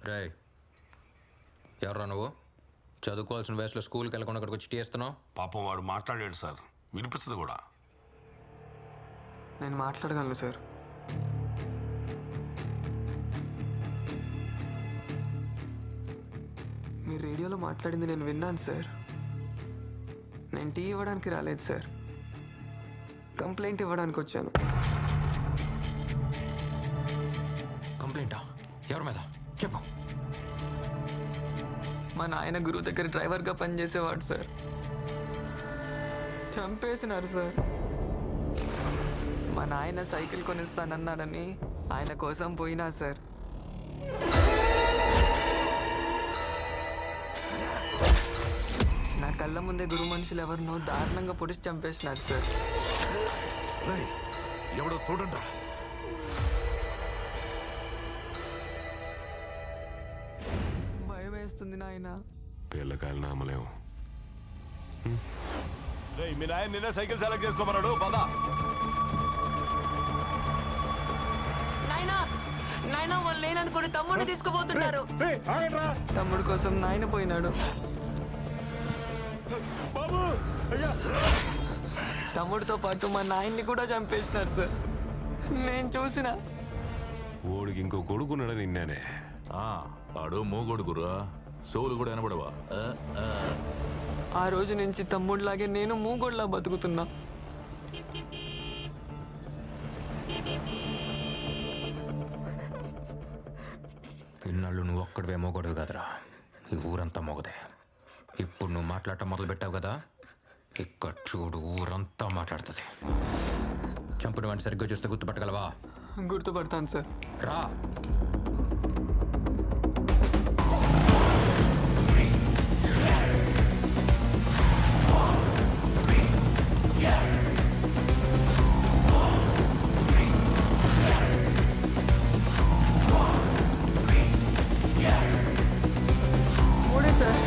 రే ఎవర్రా నువ్వు? చదువుకోవాల్సిన వయసులో స్కూల్కి వెళ్ళకుండా అక్కడికి వచ్చి టీ ఇస్తున్నావు? పాపం వాడు మాట్లాడాడు సార్, వినిపించదు కూడా. నేను మాట్లాడగలను సార్. మీరు రేడియోలో మాట్లాడింది నేను విన్నాను సార్. నేను టీ ఇవ్వడానికి రాలేదు సార్, కంప్లైంట్ ఇవ్వడానికి వచ్చాను. కంప్లైంటా? ఎవరి మీద చెప్పు. మా నాయన గురువు దగ్గర డ్రైవర్గా పనిచేసేవాడు సార్. చంపేసినారు సార్. మా నాయన సైకిల్ కొనిస్తానన్నాడని ఆయన కోసం పోయినా సార్. నా కళ్ళ ముందే గురు మనుషులు ఎవరినో దారుణంగా పొడిచి చంపేసినారు సార్. ఎవడో చూడండి. భయం వేస్తుంది నాయన. పిల్లకాయలు నామలేము. మీ నాయన నిన్న సైకిల్ సెలెక్ట్ చేసుకోమన్నాడు. పద. నాయన వాళ్ళు లేననుకుని తమ్ముడిని తీసుకుపోతున్నారు. తమ్ముడు కోసం నాయన పోయినాడు. తమ్ముడితో పాటు మా నాయన్ని కూడా చంపేసినారు సార్. నేను చూసిన. ఓడికి ఇంకో కొడుకున్నాడని నిన్నేనే. ఆడు మూగొడుగురా, సోలు కూడా వినబడవా? ఆ రోజు నుంచి తమ్ముడిలాగే నేను మూగోడ్లా బతుకుతున్నా. ఇన్నాళ్ళు నువ్వు ఒక్కడివే మోగొడవి కదరా, ఈ ఊరంతా మోగదే. ఇప్పుడు నువ్వు మాట్లాడటం మొదలు పెట్టావు కదా, ఇక్కడ చూడు ఊరంతా మాట్లాడుతుంది. చంపిన వాడిని సరిగ్గా చూస్తే గుర్తుపట్టగలవా? గుర్తుపడతాను సార్. రా. మూడే సార్.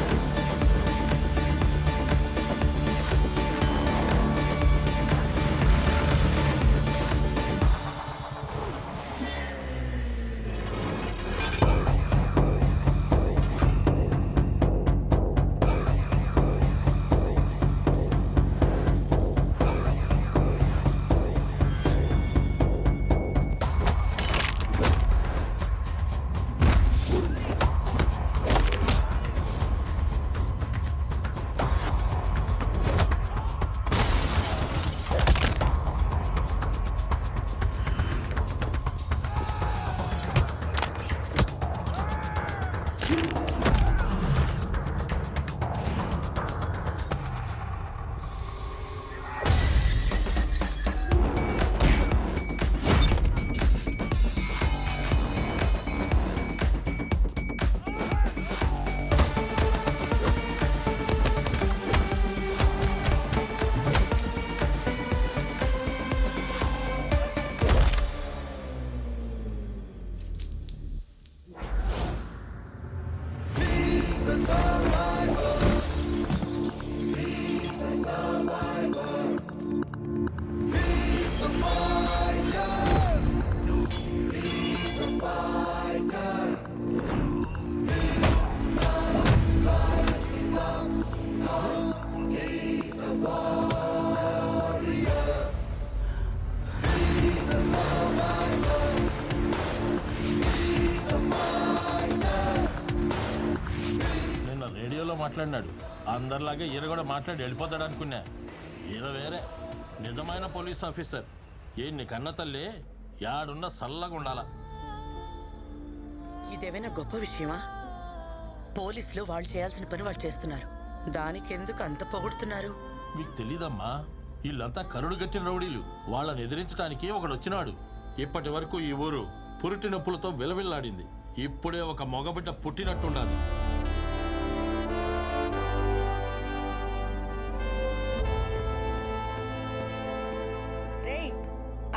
రేడియోలో మాట్లాడినాడు. అందరిలాగే ఈయన కూడా మాట్లాడి వెళ్ళిపోతాడు అనుకున్నా. ఈయన వేరే నిజమైన పోలీస్ ఆఫీసర్. నీ కన్న తల్లి యాడున్న సల్లగా ఉండాలా. ఇదేమైనా గొప్ప విషయమా? పోలీసులు వాళ్ళు చేయాల్సిన పని వాళ్ళు చేస్తున్నారు. దానికి ఎందుకు అంత పొగుడుతున్నారు? మీకు తెలీదమ్మా, వీళ్ళంతా కరుడు గట్టిన రౌడీలు. వాళ్ళని ఎదిరించడానికి ఒకడు వచ్చినాడు. ఇప్పటి వరకు ఈ ఊరు పురిటి నొప్పులతో విలవిల్లాడింది. ఇప్పుడే ఒక మగబిడ్డ పుట్టినట్టుండాలి.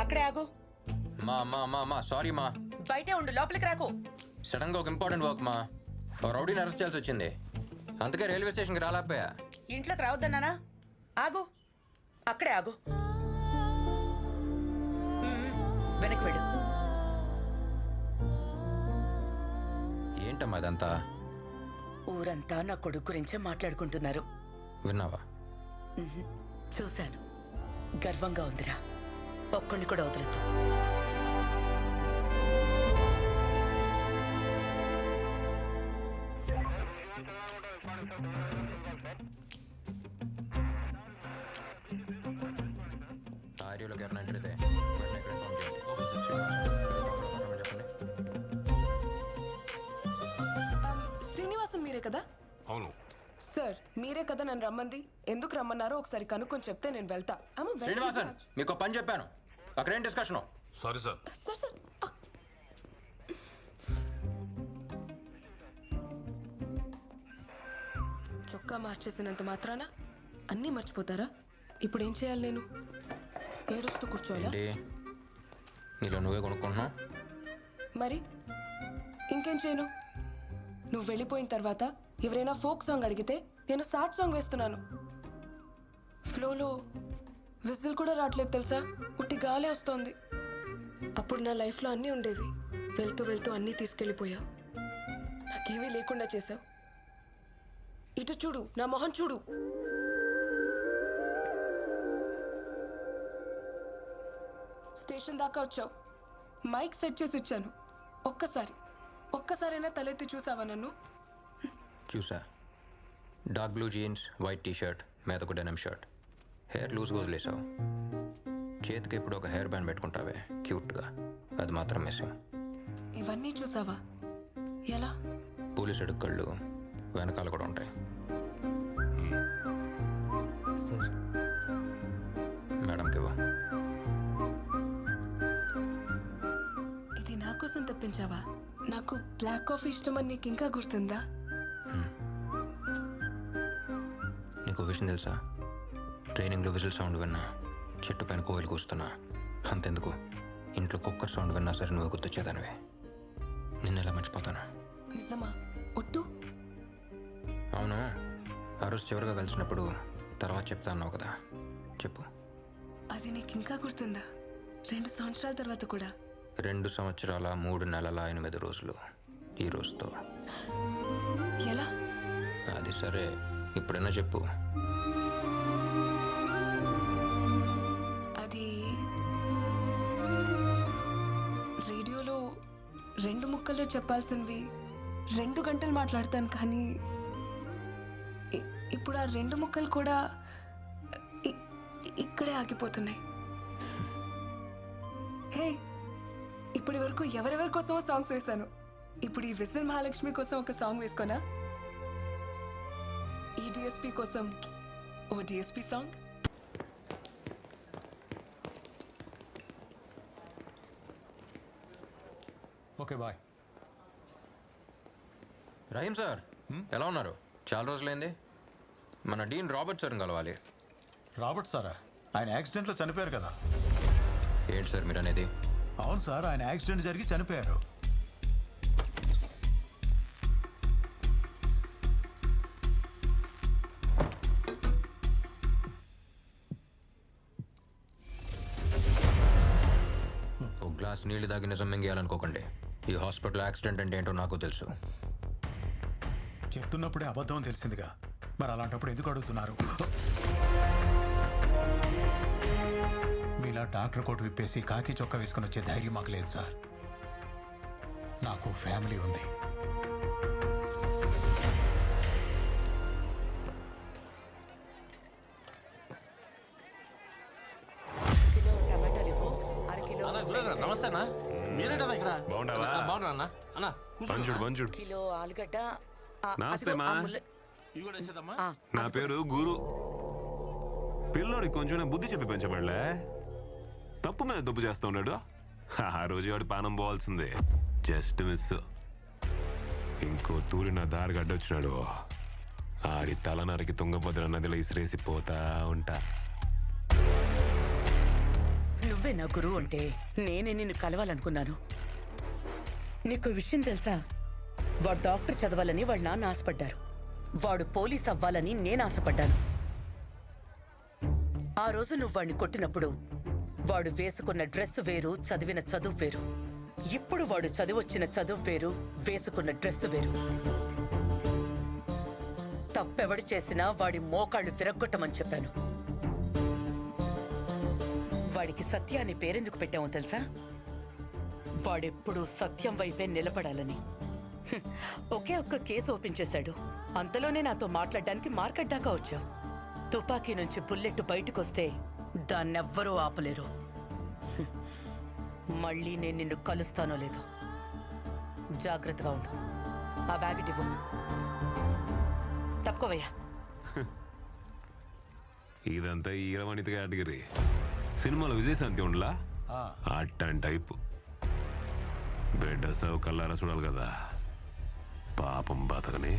అక్కడే ఆగు. మా సారీ మా. బయటే ఉండు, లోపలికి రాకు. సడన్ గా ఒక ఇంపార్టెంట్ వర్క్ మా, రౌడీని అరెస్ట్ చేయాల్సి వచ్చింది. అందుకే రైల్వే స్టేషన్కి రాలేకపోయా. ఇంట్లోకి రావద్దన్నానా? ఆగు, అక్కడే ఆగు. వెనక్కి వెళ్ళు. ఏంటమ్మా అదంతా? ఊరంతా నా కొడుకు గురించే మాట్లాడుకుంటున్నారు. విన్నావా? చూశాను. గర్వంగా ఉందిరా. ఒక్కడిని కూడా వదలొద్దు. ఆర్యూలోకి ఎవరైనా ఎంటర్ అయితే వెంటనే ఇక్కడ ఇన్ఫార్మ్ చేయండి. చెప్పండి. శ్రీనివాసం మీరే కదా? అవును. సార్ మీరే కదా నన్ను రమ్మంది. ఎందుకు రమ్మన్నారో ఒకసారి కనుక్కొని చెప్తే నేను వెళ్తా. శ్రీనివాసన్, మీకు పని చెప్పాను. అక్కడ ఏం discussion? Sorry sir. Sir sir చొక్కా మార్చేసినంత మాత్రాన అన్నీ మర్చిపోతారా? ఇప్పుడు ఏం చేయాలి నేను? ఏడుస్తూ కూర్చోవాలా? ఏంటి నీలో నువ్వే కొనుక్కుంటున్నావు? మరి ఇంకేం చేయను? నువ్వు వెళ్ళిపోయిన తర్వాత ఎవరైనా ఫోక్ సాంగ్ అడిగితే నేను సాడ్ సాంగ్ వేస్తున్నాను. ఫ్లోలో విజిల్ కూడా రావట్లేదు తెలుసా? ఉట్టి గాలే వస్తోంది. అప్పుడు నా లైఫ్లో అన్నీ ఉండేవి. వెళ్తూ వెళ్తూ అన్నీ తీసుకెళ్ళిపోయావు. నాకేమీ లేకుండా చేసావు. ఇటు చూడు, నా మొహం చూడు. స్టేషన్ దాకా వచ్చావు. మైక్ సెట్ చేసి ఇచ్చాను. ఒక్కసారైనా తలెత్తి చూసావా నన్ను? చూసా. Dark blue jeans, white T shirt, మీదకు డెనిమ్ షర్ట్, హెయిర్ లూజ్గా వదిలేసావు. చేతికి ఇప్పుడు ఒక హెయిర్ బ్యాండ్ పెట్టుకుంటావే క్యూట్గా, అది మాత్రం మిస్సింగ్. ఇవన్నీ చూసావా? ఎలా? పోలీసు అడుక్కళ్ళు వెనకాల కూడా ఉంటాయి. సార్ మేడంకి ఇవ్వ. ఇది నా కోసం తెప్పించావా? నాకు బ్లాక్ కాఫీ ఇష్టమని నీకు ఇంకా గుర్తుందా? నీకు విషయం తెలుసా? ట్రైనింగ్లో విజిల్ సౌండ్ విన్నా, చెట్టు పైన కోయిలు కూస్తున్నా, అంతెందుకు ఇంట్లో కుక్కర్ సౌండ్ విన్నా సరే నువ్వు గుర్తొచ్చేదానివే. నిన్నెలా మర్చిపోతాను? నిజమా? ఒట్టు? అవును, ఆ రోజు చివరిగా కలిసినప్పుడు తర్వాత చెప్తా అన్నావు కదా, చెప్పు. అది నీకు ఇంకా గుర్తుందా? 2 సంవత్సరాల తర్వాత కూడా. 2 సంవత్సరాల 3 నెలల 8 రోజులు ఈ రోజుతో. ఎలా? అది సరే, ఇప్పుడైనా చెప్పు. అది రేడియోలో 2 ముక్కల్లో చెప్పాల్సినవి 2 గంటలు మాట్లాడతాను, కానీ ఇప్పుడు ఆ 2 ముక్కలు కూడా ఇక్కడే ఆగిపోతున్నాయి. హే, ఇప్పటి వరకు ఎవరెవరి కోసమో సాంగ్స్ వేశాను. ఇప్పుడు ఈ విజిల్ మహాలక్ష్మి కోసం ఒక సాంగ్ వేసుకోనా? ఈ డిఎస్పీ కోసం ఓ DSP song. Okay bye. Rahim sir, ఎలా ఉన్నారు? చాలా రోజులైంది. మన డీన్ రాబర్ట్ సార్ని కలవాలి. రాబర్ట్ సారా? ఆయన యాక్సిడెంట్లో చనిపోయారు కదా. ఏంటి సార్ మీరు అనేది? అవును సార్, ఆయన యాక్సిడెంట్ జరిగి చనిపోయారు. ఒక గ్లాస్ నీళ్లు తాగి నిజం మింగేయాలనుకోకండి. ఈ హాస్పిటల్ యాక్సిడెంట్ అంటే ఏంటో నాకు తెలుసు. చెప్తున్నప్పుడే అబద్ధం తెలిసిందిగా, మరి అలాంటప్పుడు ఎందుకు అడుగుతున్నారు? మీలా డాక్టర్ కోట్ విప్పేసి కాకి చొక్కా వేసుకుని వచ్చే ధైర్యం మాకు లేదు సార్. నాకు ఫ్యామిలీ ఉంది. కిలో టమాటాలు ఇవ్వు. అరకిలో నమస్తే అన్న. మీరేంటన్నా ఇక్కడ? బాగుండావా? బాగున్నా అన్న. అన్న బంజుడు బంజుడు. కిలో ఆలుగడ్డ. నమస్తే మా. ఇవి కూడా వేసేదమ్మా. నా పేరు గురు. పిల్లోడి కొంచెం బుద్ధి చెప్పి పెంచబడలే, తప్పు మీద తప్పు చేస్తా ఉన్నాడు. ఆ రోజు వాడు పానం పోవాల్సిందే, జస్ట్ మిస్. ఇంకో తూరి నా దారి గడ్డొచ్చినాడు. ఆడి తలనరికి తుంగభద్ర నదిలో ఇసిరేసి పోతా ఉంటా. నువ్వే నా గురువు అంటే నేనే నిన్ను కలవాలనుకున్నాను. నీకు విషయం తెలుసా? వాడు డాక్టర్ చదవాలని వాళ్ళ నాన్న ఆశపడ్డారు. వాడు పోలీస్ అవ్వాలని నేను ఆశపడ్డాను. ఆ రోజు నువ్వు వాడిని కొట్టినప్పుడు వాడు వేసుకున్న డ్రెస్ వేరు, చదివిన చదువు వేరు. ఇప్పుడు వాడు చదివొచ్చిన చదువు వేరు, వేసుకున్న డ్రెస్సు వేరు. తప్పెవడు చేసినా వాడి మోకాళ్ళు విరగ్గొట్టమని చెప్పాను. వాడికి సత్య అని పేరెందుకు పెట్టామో తెలుసా? వాడెప్పుడు సత్యం వైపే నిలబడాలని. ఒకే ఒక్క కేసు ఓపెన్ చేశాడు. అంతలోనే నాతో మాట్లాడడానికి మార్కెట్ దాకా వచ్చావు. తుపాకీ నుంచి బుల్లెట్ బయటకొస్తే దాన్నెవ్వరూ ఆపలేరు. మళ్ళీ నేను నిన్ను కలుస్తానో లేదో జాగ్రత్తగా ఉండు. ఆ బ్యాగ్ ఇవ్వు. తప్పుకోవయ్యా. ఇదంతా ఈరవణిత కేటగిరీ. సినిమాలో విజయశాంతి ఉండలా అట్టని టైపు. బిడ్డ సౌ కల్లారా చూడాలి కదా, పాపం బతకని.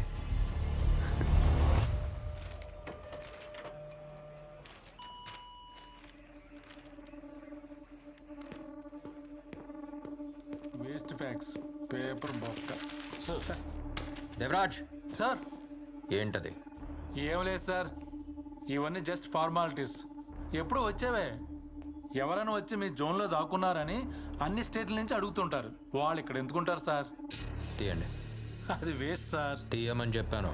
వేస్ట్ ఫ్యాక్స్ పేపర్ బొక్క. దేవరాజ్, సార్ ఏంటది? ఏం లేదు సార్, ఇవన్నీ జస్ట్ ఫార్మాలిటీస్. ఎప్పుడు వచ్చేవే. ఎవరైనా వచ్చి మీ జోన్లో దాక్కున్నారని అన్ని స్టేట్ల నుంచి అడుగుతుంటారు. వాళ్ళు ఇక్కడ ఎందుకుంటారు సార్? తీయండి. అది వేస్ట్ సార్. తీయమని చెప్పాను.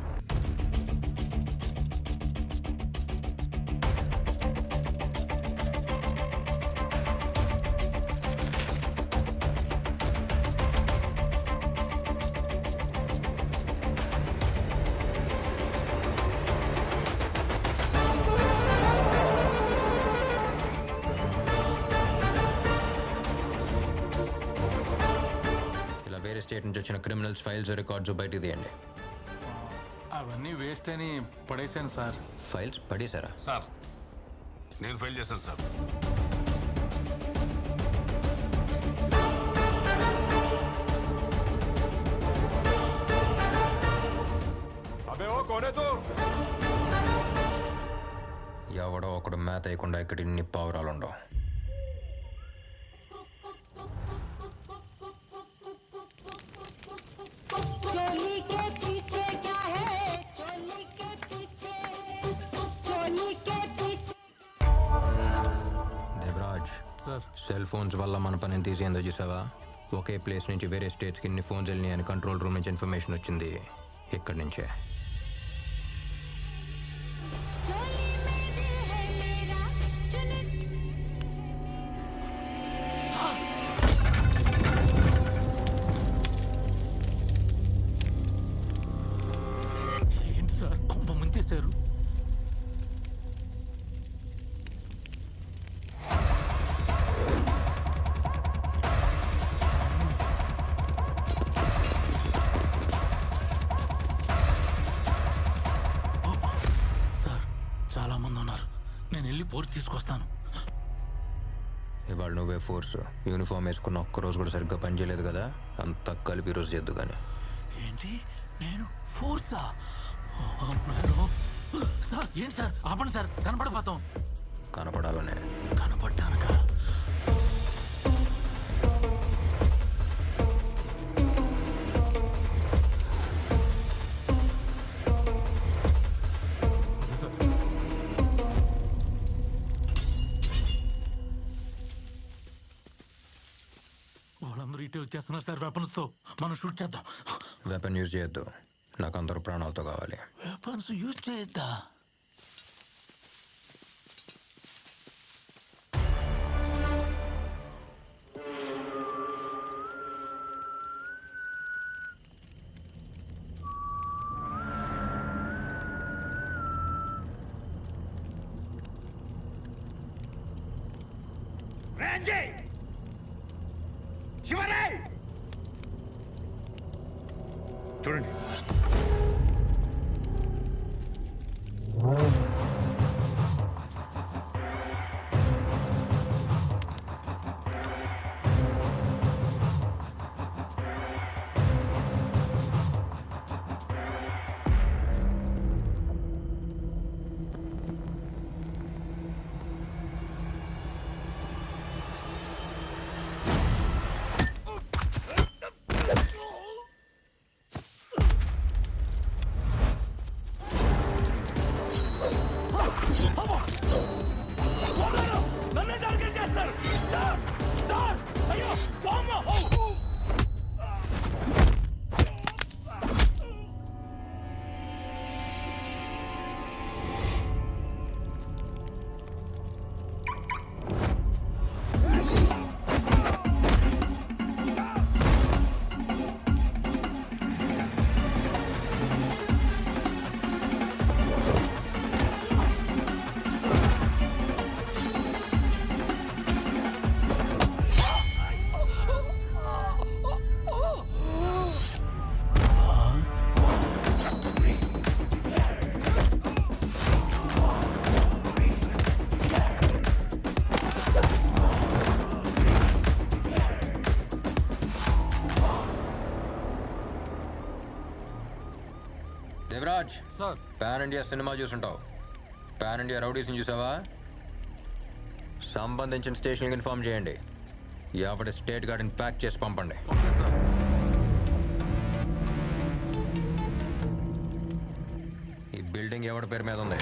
స్టేట్ నుంచి వచ్చిన క్రిమినల్స్ ఫైల్స్, రికార్డ్స్ బయటికి తీయండి. అవన్నీ వేస్ట్ అని పడేశాను సార్. ఫైల్స్ పడేశారా? సార్ నేను ఫైల్ చేస్తాను సార్. ఎవడో ఒకడు మ్యాథ్ అయ్యకుండా ఇక్కడ ఇన్ని పావురాలు ఉండవు. దేవరాజ్ సార్, సెల్ ఫోన్స్ వల్ల మన పనిని తీసేందో చూసావా? ఒకే ప్లేస్ నుంచి వేరే స్టేట్స్కి ఇన్ని ఫోన్స్ వెళ్ళినాయి అని కంట్రోల్ రూమ్ నుంచి ఇన్ఫర్మేషన్ వచ్చింది. ఇక్కడి నుంచే. ఏంటి సార్ కొంప ముంచేశారు? సార్ చాలా మంది ఉన్నారు, నేను వెళ్ళి ఫోర్స్ తీసుకొస్తాను. ఇవాళ నువ్వే ఫోర్స్. యూనిఫామ్ వేసుకున్న ఒక్కరోజు కూడా సరిగ్గా పనిచేయలేదు కదా, అంతా కలిపి ఈరోజు చేద్దు. కానీ ఏంటి నేను ఫోర్సా? సార్ ఏంటి సార్, ఆపండి సార్, కనపడిపోతాం. కనపడాలనే. కనపడ్డానుక వాళ్ళందరూ ఇటే వచ్చేస్తున్నారు సార్ వెపన్స్తో. మనం షూట్ చేద్దాం. వెపన్ యూజ్ చేయొద్దు, నాకు అందరూ ప్రాణాలతో కావాలి. వెపన్స్ యూజ్ చేయొద్దా? చూడండి, Manoj sir pan India cinema చూసుంటావు. పాన్ ఇండియా రౌడీస్ని చూసావా? సంబంధించిన స్టేషన్కి ఇన్ఫార్మ్ చేయండి. ఎవరి స్టేట్ గార్డ్ని ప్యాక్ చేసి పంపండి. Okay sir. ఈ బిల్డింగ్ ఎవరి పేరు మీద ఉంది?